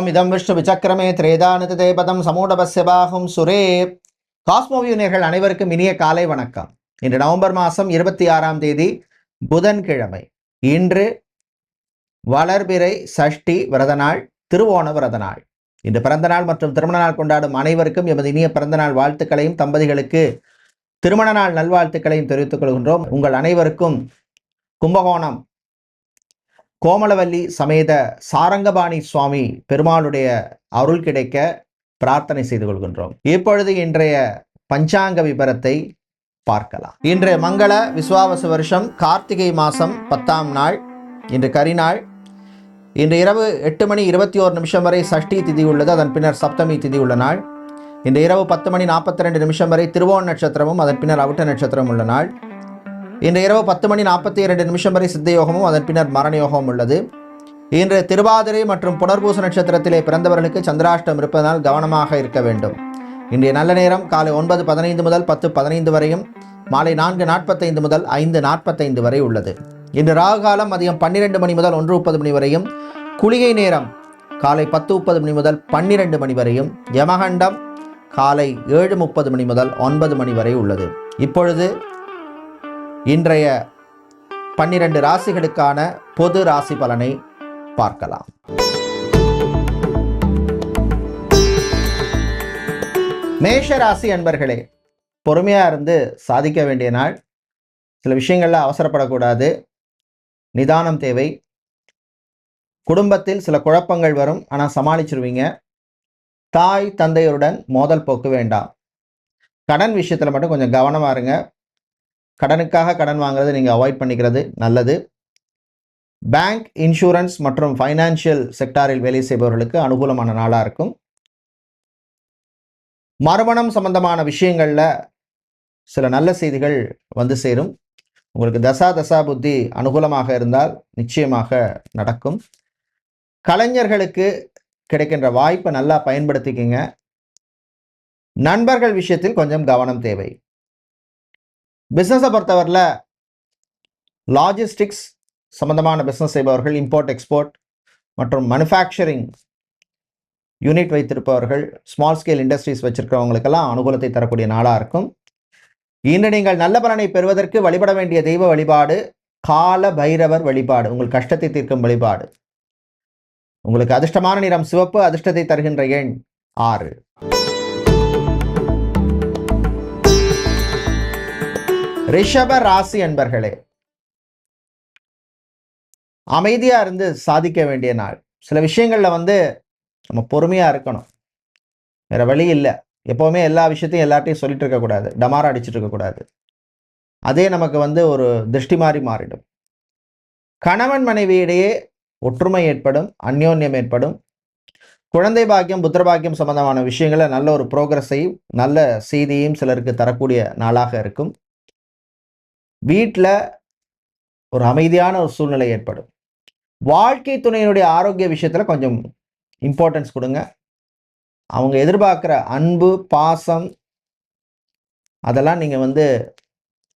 இதம் விஷ்ணு விசக்கிரமே திரேதானித தேபதம் சமூடபஸ்ய பாகும் சுரே. காஸ்மோவியூனியர்கள் அனைவருக்கும் இனிய காலை வணக்கம். இன்று நவம்பர் மாதம் 26ஆம் தேதி புதன்கிழமை. இன்று வளர்பிறை சஷ்டி விரத நாள், திருவோண விரத நாள். இன்று பிறந்த நாள் மற்றும் திருமண நாள் கொண்டாடும் அனைவருக்கும் எமது இனிய பிறந்தநாள் வாழ்த்துக்களையும், தம்பதிகளுக்கு திருமண நாள் நல்வாழ்த்துக்களையும் தெரிவித்துக் கொள்கின்றோம். உங்கள் அனைவருக்கும் கும்பகோணம் கோமலவல்லி சமேத சாரங்கபாணி சுவாமி பெருமாளுடைய அருள் கிடைக்க பிரார்த்தனை செய்து கொள்கின்றோம். இப்பொழுது இன்றைய பஞ்சாங்க விபரத்தை பார்க்கலாம். இன்று மங்கள விஸ்வாவசு வருஷம் கார்த்திகை மாதம் 10ஆம் நாள். இன்று கரிநாள். இன்று இரவு 8:21 வரை சஷ்டி திதி உள்ளது. அதன் பின்னர் சப்தமி திதி உள்ள நாள். இன்று இரவு 10:42 வரை திருவோண நட்சத்திரமும் அதன் பின்னர் அவிட்ட நட்சத்திரம் உள்ள நாள். இன்று இரவு 10:42 வரை சித்த யோகமும் அதன் பின்னர் மரண யோகமும் உள்ளது. இன்று திருவாதிரை மற்றும் புனர்பூச நட்சத்திரத்திலே பிறந்தவர்களுக்கு சந்திராஷ்டம் இருப்பதனால் கவனமாக இருக்க வேண்டும். இன்றைய நல்ல நேரம் காலை 9:15 முதல் 10:15 வரையும், மாலை 4:45 முதல் 5:45 வரை உள்ளது. இன்று ராகு காலம் மதியம் 12 மணி முதல் 1:30 மணி வரையும், குளிகை நேரம் காலை 10:30 மணி முதல் 12 மணி வரையும், யமகண்டம் காலை 7:30 மணி முதல் 9 மணி வரை உள்ளது. இப்பொழுது இன்றைய 12 ராசிகளுக்கான பொது ராசி பலனை பார்க்கலாம். மேஷ ராசி அன்பர்களே, பொறுமையா இருந்து சாதிக்க வேண்டிய நாள். சில விஷயங்கள்ல அவசரப்படக்கூடாது, நிதானம் தேவை. குடும்பத்தில் சில குழப்பங்கள் வரும், ஆனால் சமாளிச்சிருவீங்க. தாய் தந்தையருடன் மோதல் போக்கு வேண்டாம். கடன் விஷயத்தில் மட்டும் கொஞ்சம் கவனமாக இருங்க. கடனுக்காக கடன் வாங்குறது நீங்கள் அவாய்ட் பண்ணிக்கிறது நல்லது. பேங்க், இன்சூரன்ஸ் மற்றும் ஃபைனான்சியல் செக்டாரில் வேலை செய்பவர்களுக்கு அனுகூலமான நாளாக இருக்கும். மறுமணம் சம்பந்தமான விஷயங்களில் சில நல்ல செய்திகள் வந்து சேரும். உங்களுக்கு தசா புத்தி அனுகூலமாக இருந்தால் நிச்சயமாக நடக்கும். கலைஞர்களுக்கு கிடைக்கின்ற வாய்ப்பை நல்லா பயன்படுத்திக்கிங்க. நண்பர்கள் விஷயத்தில் கொஞ்சம் கவனம் தேவை. பிஸ்னஸை பொறுத்தவரையில் லாஜிஸ்டிக்ஸ் சம்பந்தமான பிஸ்னஸ் செய்பவர்கள், இம்போர்ட் எக்ஸ்போர்ட் மற்றும் மேனுஃபேக்சரிங் யூனிட் வைத்திருப்பவர்கள், ஸ்மால் ஸ்கேல் இண்டஸ்ட்ரீஸ் வச்சிருக்கிறவங்களுக்கெல்லாம் அனுகூலத்தை தரக்கூடிய நாளாக இருக்கும். இன்று நீங்கள் நல்ல பலனை பெறுவதற்கு வழிபட வேண்டிய தெய்வ வழிபாடு கால பைரவர் வழிபாடு, உங்கள் கஷ்டத்தை தீர்க்கும் வழிபாடு. உங்களுக்கு அதிர்ஷ்டமான நிறம் சிவப்பு, அதிர்ஷ்டத்தை தருகின்ற எண் 6. ரிஷப ராசி அன்பர்களே, அமைதியா இருந்து சாதிக்க வேண்டிய நாள். சில விஷயங்கள்ல நம்ம பொறுமையா இருக்கணும், வேற வழி இல்லை. எப்பவுமே எல்லா விஷயத்தையும் எல்லார்ட்டையும் சொல்லிட்டு இருக்கக்கூடாது, டமாரா அடிச்சுட்டு இருக்கக்கூடாது. அதே நமக்கு ஒரு திருஷ்டி மாறிடும். கணவன் மனைவியிடையே ஒற்றுமை ஏற்படும், அந்யோன்யம் ஏற்படும். குழந்தை பாக்கியம், புத்திர பாக்கியம் சம்பந்தமான விஷயங்களை நல்ல ஒரு ப்ரோக்ரஸையும் நல்ல செய்தியையும் சிலருக்கு தரக்கூடிய நாளாக இருக்கும். வீட்டில் ஒரு அமைதியான ஒரு சூழ்நிலை ஏற்படும். வாழ்க்கை துணையினுடைய ஆரோக்கிய விஷயத்தில் கொஞ்சம் இம்பார்ட்டன்ஸ் கொடுங்க. அவங்க எதிர்பார்க்குற அன்பு, பாசம் அதெல்லாம் நீங்கள்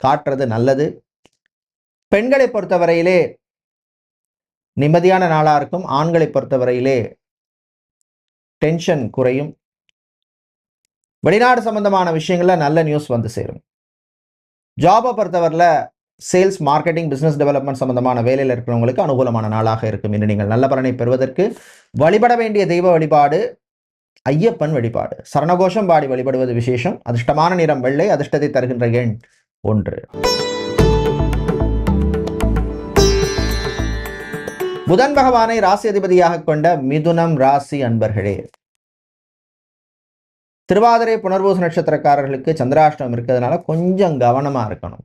காட்டுறது நல்லது. பெண்களை பொறுத்தவரையிலே நிம்மதியான நாளாக இருக்கும். ஆண்களை பொறுத்தவரையிலே டென்ஷன் குறையும். வெளிநாடு சம்பந்தமான விஷயங்களில் நல்ல நியூஸ் வந்து சேரும். ஜாபை பொறுத்தவரையில் சேல்ஸ், மார்க்கெட்டிங், பிஸ்னஸ் டெவலப்மெண்ட் சம்பந்தமான வேலையில் இருக்கிறவங்களுக்கு அனுகூலமான நாளாக இருக்கும். இன்று நீங்கள் நல்ல பலனை பெறுவதற்கு வழிபட வேண்டிய தெய்வ வழிபாடு ஐயப்பன் வழிபாடு. சரணகோஷம் பாடி வழிபடுவது விசேஷம். அதிர்ஷ்டமான நிறம் வெள்ளை, அதிர்ஷ்டத்தை தருகின்ற எண் 1. புதன் பகவானை ராசி அதிபதியாக கொண்ட மிதுனம் ராசி அன்பர்களே, திருவாதிரை புனர்பூச நட்சத்திரக்காரர்களுக்கு சந்திராஷ்டமம் இருக்கிறதுனால கொஞ்சம் கவனமா இருக்கணும்.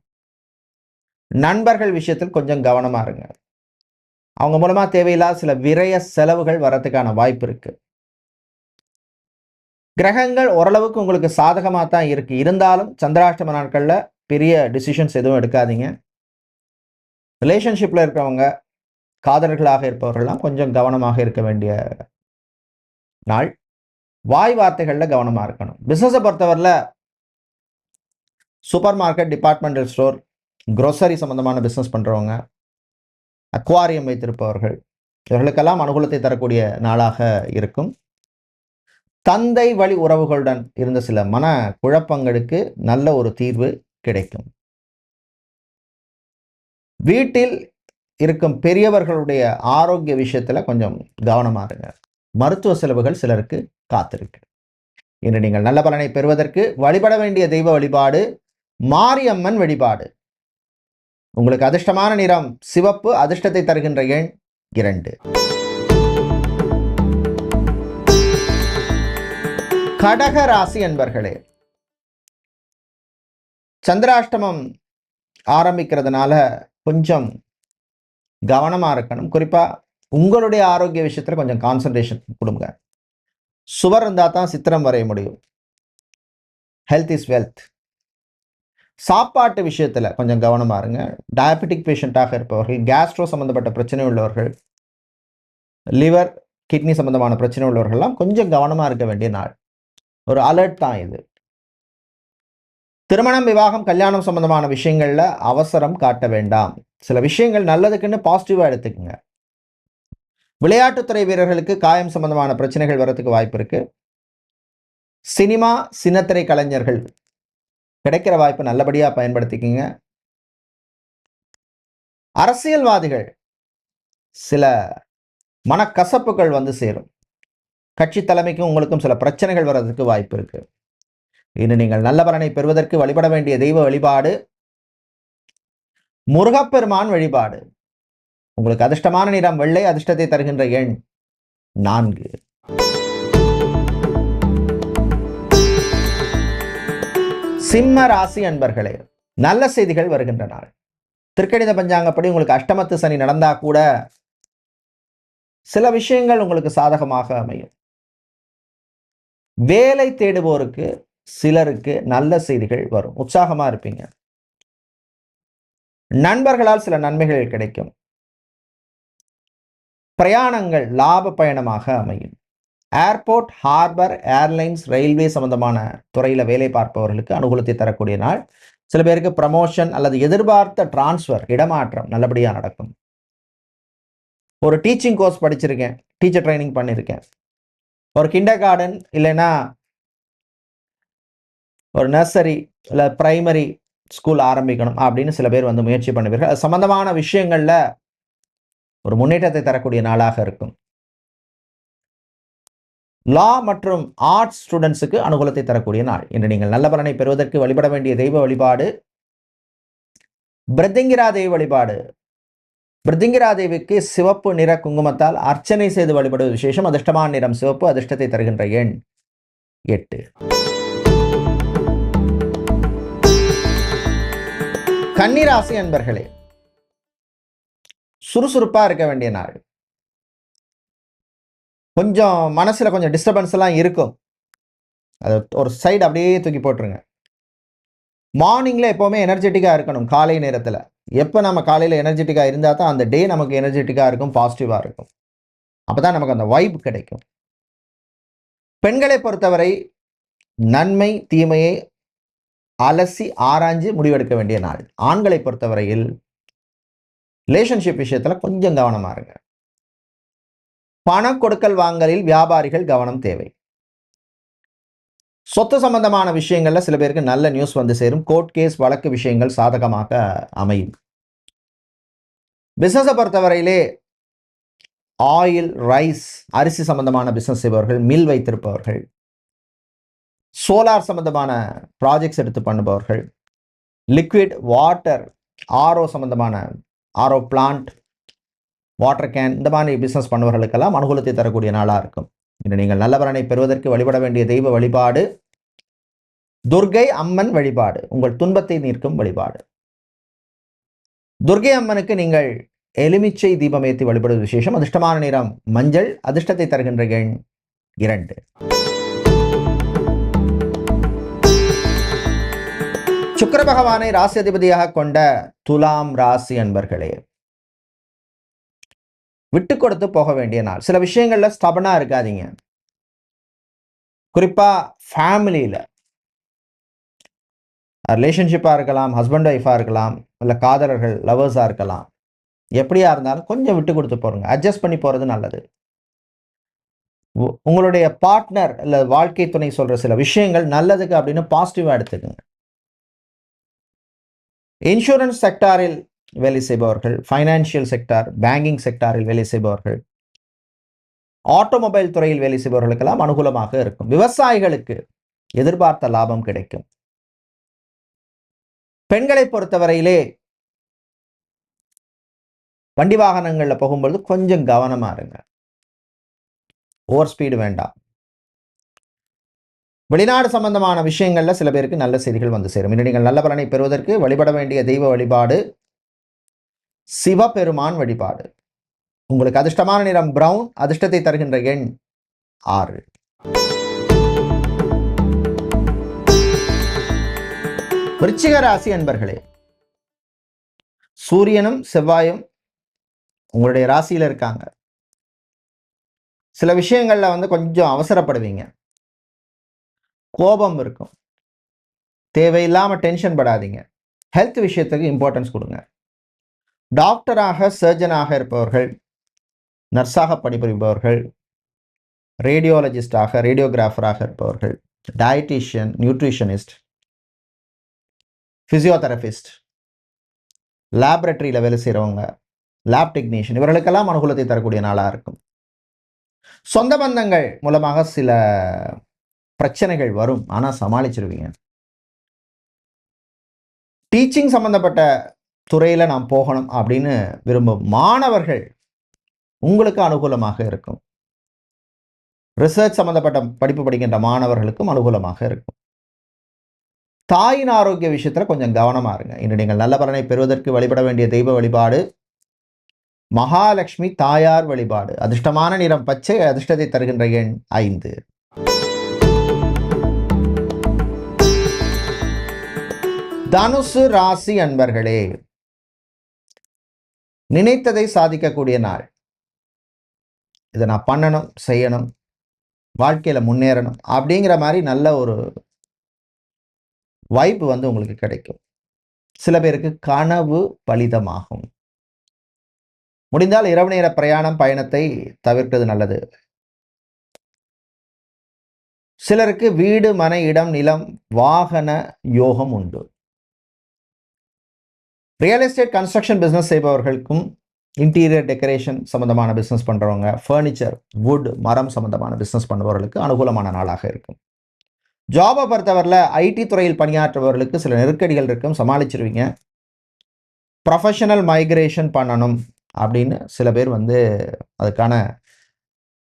நண்பர்கள் விஷயத்தில் கொஞ்சம் கவனமா இருங்க. அவங்க மூலமா தேவையில்லாத சில விரய செலவுகள் வரதுக்கான வாய்ப்பு இருக்கு. கிரகங்கள் ஓரளவுக்கு உங்களுக்கு சாதகமாக தான் இருக்கு. இருந்தாலும் சந்திராஷ்டம நாட்கள்ல பெரிய டிசிஷன்ஸ் எதுவும் எடுக்காதீங்க. ரிலேஷன்ஷிப்ல இருக்கிறவங்க, காதலர்களாக இருப்பவர்கள்லாம் கொஞ்சம் கவனமாக இருக்க வேண்டிய நாள். வாய் வார்த்தைகளில் கவனமாக இருக்கணும். பிஸ்னஸை பொறுத்தவரையில் super market, departmental store, grocery சம்மந்தமான பிஸ்னஸ் பண்ணுறவங்க, அக்வாரியம் வைத்திருப்பவர்கள், இவர்களுக்கெல்லாம் அனுகூலத்தை தரக்கூடிய நாளாக இருக்கும். தந்தை வழி உறவுகளுடன் இருந்த சில மன குழப்பங்களுக்கு நல்ல ஒரு தீர்வு கிடைக்கும். வீட்டில் இருக்கும் பெரியவர்களுடைய ஆரோக்கிய விஷயத்துல கொஞ்சம் கவனமா இருங்க. மருத்துவ செலவுகள் சிலருக்கு காத்திருக்கு. இன்று நீங்கள் நல்ல பலனை பெறுவதற்கு வழிபட வேண்டிய தெய்வ வழிபாடு மாரியம்மன் வழிபாடு. உங்களுக்கு அதிர்ஷ்டமான நிறம் சிவப்பு, அதிர்ஷ்டத்தை தருகின்ற எண் 2. கடக ராசி அன்பர்களே, சந்திராஷ்டமம் ஆரம்பிக்கிறதுனால கொஞ்சம் கவனமா இருக்கணும். குறிப்பா உங்களுடைய ஆரோக்கிய விஷயத்துல கொஞ்சம் கான்சன்ட்ரேஷன் கொடுங்க. சுவர் இருந்தா தான் சித்திரம் வரைய முடியும். Health is wealth. சாப்பாட்டு விஷயத்துல கொஞ்சம் கவனமா இருங்க. டயபெட்டிக் பேஷண்டாக இருப்பவர்கள், கேஸ்ட்ரோ சம்பந்தப்பட்ட பிரச்சனை உள்ளவர்கள், லிவர் கிட்னி சம்பந்தமான பிரச்சனை உள்ளவர்கள்லாம் கொஞ்சம் கவனமா இருக்க வேண்டிய நாள். ஒரு அலர்ட் தான் இது. திருமணம், விவாகம், கல்யாணம் சம்பந்தமான விஷயங்கள்ல அவசரம் காட்ட வேண்டாம். சில விஷயங்கள் நல்லதுக்குன்னு பாசிட்டிவா எடுத்துக்கங்க. விளையாட்டுத்துறை வீரர்களுக்கு காயம் சம்பந்தமான பிரச்சனைகள் வரதுக்கு வாய்ப்பு இருக்கு. சினிமா, சின்னத்திரை கலைஞர்கள் கிடைக்கிற வாய்ப்பு நல்லபடியா பயன்படுத்திக்கிங்க. அரசியல்வாதிகள் சில மனக்கசப்புகள் வந்து சேரும். கட்சி தலைமைக்கும் உங்களுக்கும் சில பிரச்சனைகள் வர்றதுக்கு வாய்ப்பு இருக்கு. இன்னும் நீங்கள் நல்ல பலனை பெறுவதற்கு வழிபட வேண்டிய தெய்வ வழிபாடு முருகப்பெருமான் வழிபாடு. உங்களுக்கு அதிர்ஷ்டமான நிறம் வெள்ளை, அதிர்ஷ்டத்தை தருகின்ற எண் 4. சிம்ம ராசி அன்பர்களே, நல்ல செய்திகள் வருகின்ற நாள். திருக்கணித பஞ்சாங்கப்படி உங்களுக்கு அஷ்டமத்து சனி நடந்தா கூட சில விஷயங்கள் உங்களுக்கு சாதகமாக அமையும். வேலை தேடுவோருக்கு சிலருக்கு நல்ல செய்திகள் வரும். உற்சாகமா இருப்பீங்க. நண்பர்களால் சில நன்மைகள் கிடைக்கும். பிரயாணங்கள் லாப பயணமாக அமையும். ஏர்போர்ட், ஹார்பர், ஏர்லைன்ஸ், ரயில்வே சம்பந்தமான துறையில வேலை பார்ப்பவர்களுக்கு அனுகூலத்தை தரக்கூடிய நாள். சில பேருக்கு ப்ரமோஷன் அல்லது எதிர்பார்த்த டிரான்ஸ்ஃபர், இடமாற்றம் நல்லபடியா நடக்கும். ஒரு டீச்சிங் கோர்ஸ் படிச்சிருக்கேன், டீச்சர் ட்ரைனிங் பண்ணியிருக்கேன், ஒரு கிண்டர் கார்டன் இல்லைன்னா ஒரு நர்சரி இல்லை பிரைமரி ஸ்கூல் ஆரம்பிக்கணும் அப்படின்னு சில பேர் வந்து முயற்சி பண்ணுவீர்கள். அது சம்பந்தமான விஷயங்கள்ல ஒரு முன்னேற்றத்தை தரக்கூடிய நாளாக இருக்கும். லா மற்றும் ஆர்ட்ஸ் ஸ்டூடெண்ட்ஸுக்கு அனுகூலத்தை தரக்கூடிய நாள். இன்று நீங்கள் நல்ல பலனை பெறுவதற்கு வழிபட வேண்டிய தெய்வ வழிபாடு பிருத்திங்கிரா தேவி வழிபாடு. பிருத்திங்கிரா தேவிக்கு சிவப்பு நிற குங்குமத்தால் அர்ச்சனை செய்து வழிபடுவது விசேஷம். அதிர்ஷ்டமான நிறம் சிவப்பு, அதிர்ஷ்டத்தை தருகின்ற எண் 8. கன்னிராசி அன்பர்களே, சுறுசுறுப்பா இருக்க வேண்டிய நாள். கொஞ்சம் மனசுல கொஞ்சம் டிஸ்டர்பன்ஸ் எல்லாம் இருக்கும். அது ஒரு சைடு அப்படியே தூக்கி போட்டுருங்க. மார்னிங்ல எப்பவுமே எனர்ஜெட்டிக்கா இருக்கணும். காலை நேரத்துல எப்போ நம்ம காலையில் எனர்ஜெட்டிக்கா இருந்தா தான் அந்த டே நமக்கு எனர்ஜெட்டிக்கா இருக்கும், பாசிட்டிவா இருக்கும். அப்பதான் நமக்கு அந்த வைப் கிடைக்கும். பெண்களை பொறுத்தவரை நன்மை தீமையை அலசி ஆராய்ஞ்சு முடிவெடுக்க வேண்டிய நாள். ஆண்களை பொறுத்தவரையில் ரிலேஷன்ஷிப் விஷயத்துல கொஞ்சம் கவனமா இருங்க. பண கொடுக்கல் வாங்கலில் வியாபாரிகள் கவனம் தேவை. சொத்து சம்பந்தமான விஷயங்கள்ல சில பேருக்கு நல்ல நியூஸ் வந்து சேரும். கோர்ட் கேஸ் வழக்கு விஷயங்கள் சாதகமாக அமையும். பிசினஸை பொறுத்தவரையிலே ஆயில், ரைஸ், அரிசி சம்பந்தமான பிசினஸ் செய்பவர்கள், மில் வைத்திருப்பவர்கள், சோலார் சம்பந்தமான ப்ராஜெக்ட்ஸ் எடுத்து பண்ணுபவர்கள், லிக்விட் வாட்டர் ஆர்ஓ சம்பந்தமான ஆர்ஓ பிளான்ட், வாட்டர் கேன், இந்த மாதிரி பிசினஸ் பண்ணுவர்களுக்கெல்லாம் அனுகூலத்தை தரக்கூடிய நாளாக இருக்கும். இன்று நீங்கள் நல்ல பலனை பெறுவதற்கு வழிபட வேண்டிய தெய்வ வழிபாடு துர்கை அம்மன் வழிபாடு. உங்கள் துன்பத்தை நீக்கும் வழிபாடு. துர்கை அம்மனுக்கு நீங்கள் எலுமிச்சை தீபம் ஏற்றி வழிபடுவது விசேஷம். அதிர்ஷ்டமான நிறம் மஞ்சள், அதிர்ஷ்டத்தை தருகின்ற எண் 2. சுக்கிர பகவானை ராசி அதிபதியாக கொண்ட துலாம் ராசி அன்பர்களே, விட்டு கொடுத்து போக வேண்டிய நாள். சில விஷயங்கள்ல ஸ்டபனா இருக்காதீங்க. குறிப்பா ஃபேமிலியில ரிலேஷன்ஷிப்பா இருக்கலாம், ஹஸ்பண்ட் ஒய்ஃபா இருக்கலாம், இல்ல காதலர்கள் லவர்ஸா இருக்கலாம். எப்படியா இருந்தாலும் கொஞ்சம் விட்டு கொடுத்து போறங்க, அட்ஜஸ்ட் பண்ணி போறது நல்லது. உங்களுடைய பார்ட்னர் இல்ல வாழ்க்கை துணை சொல்ற சில விஷயங்கள் நல்லதுக்கு அப்படின்னு பாசிட்டிவா எடுத்துக்கங்க. இன்சூரன்ஸ் செக்டாரில் வேலை செய்பவர்கள், ஃபைனான்சியல் செக்டார், பேங்கிங் செக்டாரில் வேலை செய்பவர்கள், ஆட்டோமொபைல் துறையில் வேலை செய்பவர்களுக்கெல்லாம் அனுகூலமாக இருக்கும். விவசாயிகளுக்கு எதிர்பார்த்த லாபம் கிடைக்கும். பெண்களை பொறுத்தவரையிலே வண்டி வாகனங்கள்ல போகும்பொழுது கொஞ்சம் கவனமா இருங்க. ஓவர் ஸ்பீடு வேண்டாம். வெளிநாடு சம்பந்தமான விஷயங்கள்ல சில பேருக்கு நல்ல செய்திகள் வந்து சேரும். இன்று நீங்கள் நல்ல பலனை பெறுவதற்கு வழிபட வேண்டிய தெய்வ வழிபாடு சிவபெருமான் வழிபாடு. உங்களுக்கு அதிர்ஷ்டமான நிறம் பிரவுன், அதிர்ஷ்டத்தை தருகின்ற எண் 6. விருச்சிக ராசி அன்பர்களே, சூரியனும் செவ்வாயும் உங்களுடைய ராசியில இருக்காங்க. சில விஷயங்கள்ல கொஞ்சம் அவசரப்படுவீங்க, கோபம் இருக்கும், தேவையில்லாம டென்ஷன் படாதீங்க. ஹெல்த் விஷயத்துக்கு இம்பார்ட்டன்ஸ் கொடுங்க. டாக்டராக, சர்ஜனாக இருப்பவர்கள், நர்ஸாக பணிபுரிபவர்கள், ரேடியோலஜிஸ்டாக, ரேடியோகிராஃபராக இருப்பவர்கள், டயட்டீஷியன், நியூட்ரிஷனிஸ்ட், பிசியோதெரபிஸ்ட், லேபரட்டரியில் வேலை செய்கிறவங்க, லேப் டெக்னீஷியன், இவர்களுக்கெல்லாம் அனுகூலத்தை தரக்கூடிய நாளாக இருக்கும். சொந்த பந்தங்கள் மூலமாக சில பிரச்சனைகள் வரும், ஆனால் சமாளிச்சிருவீங்க. டீச்சிங் சம்பந்தப்பட்ட துறையில் நாம் போகணும் அப்படின்னு விரும்பும் மாணவர்கள் உங்களுக்கு அனுகூலமாக இருக்கும். ரிசர்ச் சம்பந்தப்பட்ட படிப்பு படிக்கின்ற மாணவர்களுக்கும் அனுகூலமாக இருக்கும். தாயின் ஆரோக்கிய விஷயத்தில் கொஞ்சம் கவனமா இருங்க. இன்று நீங்கள் நல்ல பலனை பெறுவதற்கு வழிபட வேண்டிய தெய்வ வழிபாடு மகாலட்சுமி தாயார் வழிபாடு. அதிர்ஷ்டமான நிறம் பச்சை, அதிர்ஷ்டத்தை தருகின்ற எண் 5. தனுசு ராசி அன்பர்களே, நினைத்ததை சாதிக்கக்கூடிய நாள். இதை நான் பண்ணணும், செய்யணும், வாழ்க்கையில முன்னேறணும் அப்படிங்கிற மாதிரி நல்ல ஒரு வைப் உங்களுக்கு கிடைக்கும். சில பேருக்கு கனவு பலிதமாகும். முடிந்தால் இரவு நேர பயணத்தை தவிர்ப்பது நல்லது. சிலருக்கு வீடு, மனை, இடம், நிலம், வாகன யோகம் உண்டு. ரியல் எஸ்டேட், கன்ஸ்ட்ரக்ஷன் பிசினஸ் செய்பவர்களுக்கும், இன்டீரியர் டெக்கரேஷன் சம்பந்தமான பிசினஸ் பண்றவங்க, ஃபர்னிச்சர், வுட், மரம் சம்பந்தமான பிசினஸ் பண்ணுபவர்களுக்கு அனுகூலமான நாளாக இருக்கும். ஜாபை பொறுத்தவரையில் ஐடி துறையில் பணியாற்றுபவர்களுக்கு சில நெருக்கடிகள் இருக்கும், சமாளிச்சிருவீங்க. ப்ரொஃபஷனல் மைக்ரேஷன் பண்ணணும் அப்படின்னு சில பேர் அதுக்கான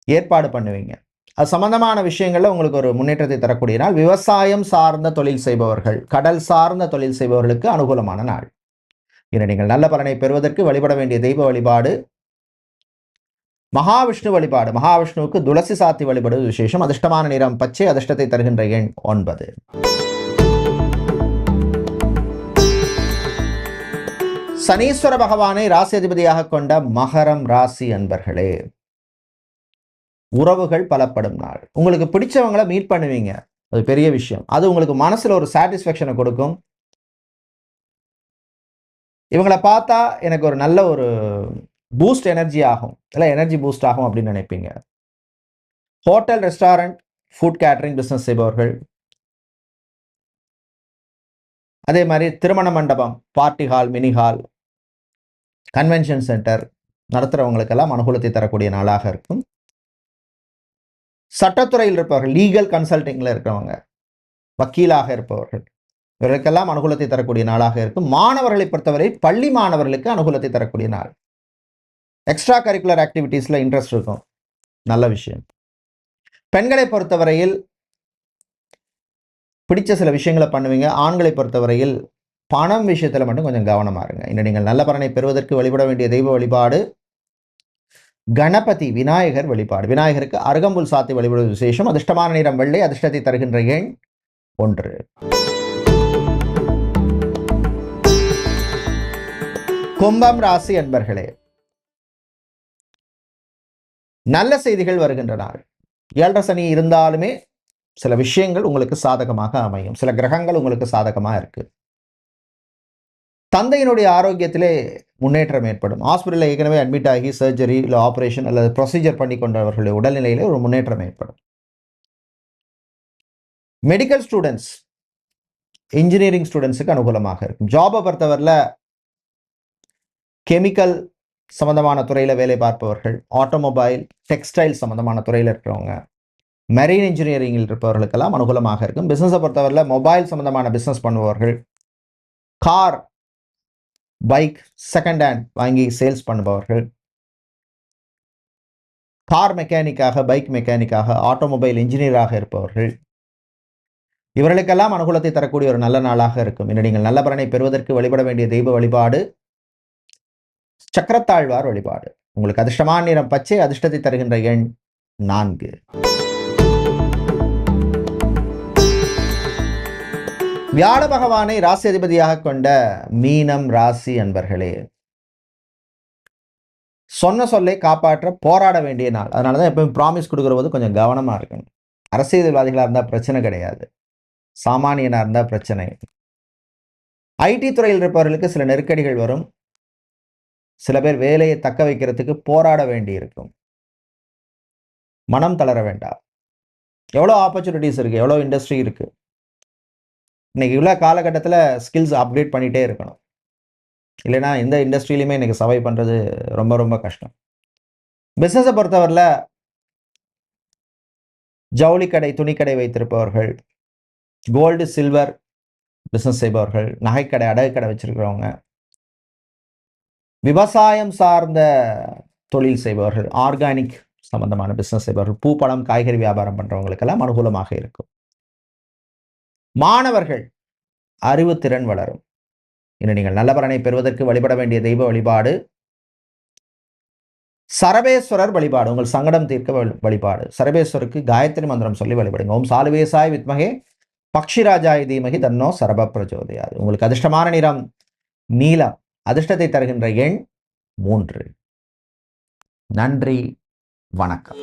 ஏற்பாடு பண்ணுவீங்க. அது சம்பந்தமான விஷயங்கள்ல உங்களுக்கு ஒரு முன்னேற்றத்தை தரக்கூடிய நாள். விவசாயம் சார்ந்த தொழில் செய்பவர்கள், கடல் சார்ந்த தொழில் செய்பவர்களுக்கு அனுகூலமான நாள். இன்று நீங்கள் நல்ல பலனை பெறுவதற்கு வழிபட வேண்டிய தெய்வ வழிபாடு மகாவிஷ்ணு வழிபாடு. மகாவிஷ்ணுவுக்கு துளசி சாத்தி வழிபடுவது விசேஷம். அதிர்ஷ்டமான நிறம் பச்சை, அதிர்ஷ்டத்தை தருகின்ற எண் 9. சனீஸ்வர பகவானை ராசி அதிபதியாக கொண்ட மகரம் ராசி அன்பர்களே, உறவுகள் பலப்படும் நாள். உங்களுக்கு பிடிச்சவங்களை மீட் பண்ணுவீங்க, அது பெரிய விஷயம். அது உங்களுக்கு மனசுல ஒரு சாட்டிஸ்ஃபேக்ஷனை கொடுக்கும். இவங்களை பார்த்தா எனக்கு ஒரு நல்ல ஒரு பூஸ்ட் எனர்ஜி ஆகும், இல்லை எனர்ஜி பூஸ்ட் ஆகும் அப்படின்னு நினைப்பீங்க. Hotel, restaurant, food catering business செய்பவர்கள், அதே மாதிரி திருமண மண்டபம், party hall, mini hall, convention centre நடத்துகிறவங்களுக்கெல்லாம் அனுகூலத்தை தரக்கூடிய நாளாக இருக்கும். சட்டத்துறையில் இருப்பவர்கள், லீகல் கன்சல்டிங்கில் இருக்கிறவங்க, வக்கீலாக இருப்பவர்கள், இவர்களுக்கெல்லாம் அனுகூலத்தை தரக்கூடிய நாளாக இருக்கும். மாணவர்களை பொறுத்தவரை பள்ளி மாணவர்களுக்கு அனுகூலத்தை தரக்கூடிய நாள். எக்ஸ்ட்ரா கரிக்குலர் ஆக்டிவிட்டீஸில் இன்ட்ரெஸ்ட் இருக்கும், நல்ல விஷயம். பெண்களை பொறுத்தவரையில் பிடிச்ச சில விஷயங்களை பண்ணுவீங்க. ஆண்களை பொறுத்தவரையில் பணம் விஷயத்தில் மட்டும் கொஞ்சம் கவனமாக இருங்க. இன்று நீங்கள் நல்ல பலனை பெறுவதற்கு வழிபட வேண்டிய தெய்வ வழிபாடு கணபதி விநாயகர் வழிபாடு. விநாயகருக்கு அருகம்புல் சாத்தி வழிபடுவது விசேஷம். அதிர்ஷ்டமான நிறம் வெள்ளை, அதிர்ஷ்டத்தை தருகின்ற எண் 1. கும்பம் ராசி அன்பர்களே, நல்ல செய்திகள் வருகின்ற நாள். 7 சனி இருந்தாலுமே சில விஷயங்கள் உங்களுக்கு சாதகமாக அமையும். சில கிரகங்கள் உங்களுக்கு சாதகமாக இருக்கு. தந்தையினுடைய ஆரோக்கியத்திலே முன்னேற்றம் ஏற்படும். ஹாஸ்பிட்டலில் ஏற்கனவே அட்மிட் ஆகி சர்ஜரி இல்லை ஆப்ரேஷன் அல்லது ப்ரொசீஜர் பண்ணி கொண்டவர்களுடைய உடல்நிலையிலே ஒரு முன்னேற்றம் ஏற்படும். மெடிக்கல் ஸ்டூடெண்ட்ஸ், இன்ஜினியரிங் ஸ்டூடெண்ட்ஸுக்கு அனுகூலமாக இருக்கும். ஜாபை பொறுத்தவரையில் கெமிக்கல் சம்பந்தமான துறையில் வேலை பார்ப்பவர்கள், ஆட்டோமொபைல், டெக்ஸ்டைல் சம்பந்தமான துறையில் இருக்கிறவங்க, மெரீன் இன்ஜினியரிங்கில் இருப்பவர்களுக்கெல்லாம் அனுகூலமாக இருக்கும். பிஸ்னஸை பொறுத்தவரையில் மொபைல் சம்பந்தமான பிஸ்னஸ் பண்ணுபவர்கள், கார், பைக் செகண்ட் ஹேண்ட் வாங்கி சேல்ஸ் பண்ணுபவர்கள், கார் மெக்கானிக்காக, பைக் மெக்கானிக்காக, ஆட்டோமொபைல் இன்ஜினியராக இருப்பவர்கள், இவர்களுக்கெல்லாம் அனுகூலத்தை தரக்கூடிய ஒரு நல்ல நாளாக இருக்கும். இன்று நீங்கள் நல்ல பலனை பெறுவதற்கு வழிபட வேண்டிய தெய்வ வழிபாடு சக்கரத்தாழ்வார் வழிபாடு. உங்களுக்கு அதிர்ஷ்டமான நிறம் பச்சை, அதிர்ஷ்டத்தை தருகின்ற எண் 4. வியாழ பகவானை ராசி அதிபதியாக கொண்ட மீனம் ராசி அன்பர்களே, சொன்ன சொல்லை காப்பாற்ற போராட வேண்டிய நாள். அதனால தான் எப்பவும் ப்ராமிஸ் கொடுக்குற போது கொஞ்சம் கவனமாக இருக்கணும். அரசியல்வாதிகளாக இருந்தால் பிரச்சனை கிடையாது, சாமானியனாக இருந்தால் பிரச்சனை. ஐடி துறையில் இருப்பவர்களுக்கு சில நெருக்கடிகள் வரும். சில பேர் வேலையை தக்க வைக்கிறதுக்கு போராட வேண்டி இருக்கும். மனம் தளர வேண்டாம். எவ்வளோ ஆப்பர்ச்சுனிட்டிஸ் இருக்குது, எவ்வளோ இண்டஸ்ட்ரி இருக்குது. இன்னைக்கு இவ்வளோ காலகட்டத்தில் ஸ்கில்ஸ் அப்டேட் பண்ணிகிட்டே இருக்கணும். இல்லைனா எந்த இண்டஸ்ட்ரியிலையுமே இன்றைக்கி சர்வை பண்ணுறது ரொம்ப ரொம்ப கஷ்டம். பிஸ்னஸை பொறுத்தவரையில் ஜவுளி கடை, துணிக்கடை வைத்திருப்பவர்கள், கோல்டு சில்வர் பிஸ்னஸ் செய்பவர்கள், நகைக்கடை, அடகு கடை வச்சிருக்கிறவங்க, விவசாயம் சார்ந்த தொழில் செய்பவர்கள், ஆர்கானிக் சம்பந்தமான பிஸ்னஸ் செய்பவர்கள், பூ, பழம், காய்கறி வியாபாரம் பண்ணுறவங்களுக்கெல்லாம் அனுகூலமாக இருக்கும். மாணவர்கள் அறிவுத்திறன் வளரும். இன்னும் நீங்கள் நல்ல பலனை பெறுவதற்கு வழிபட வேண்டிய தெய்வ வழிபாடு சரபேஸ்வரர் வழிபாடு. உங்கள் சங்கடம் தீர்க்க வழிபாடு. சரபேஸ்வருக்கு காயத்ரி மந்திரம் சொல்லி வழிபடுங்க. ஓம் சாலுவேசாய் வித்மகே பக்ஷிராஜாய் தீமகி தன்னோ சரப பிரஜோதயாது. உங்களுக்கு அதிர்ஷ்டமான நிறம் நீலம், அதிர்ஷ்டத்தை தருகின்ற எண் 3. நன்றி, வணக்கம்.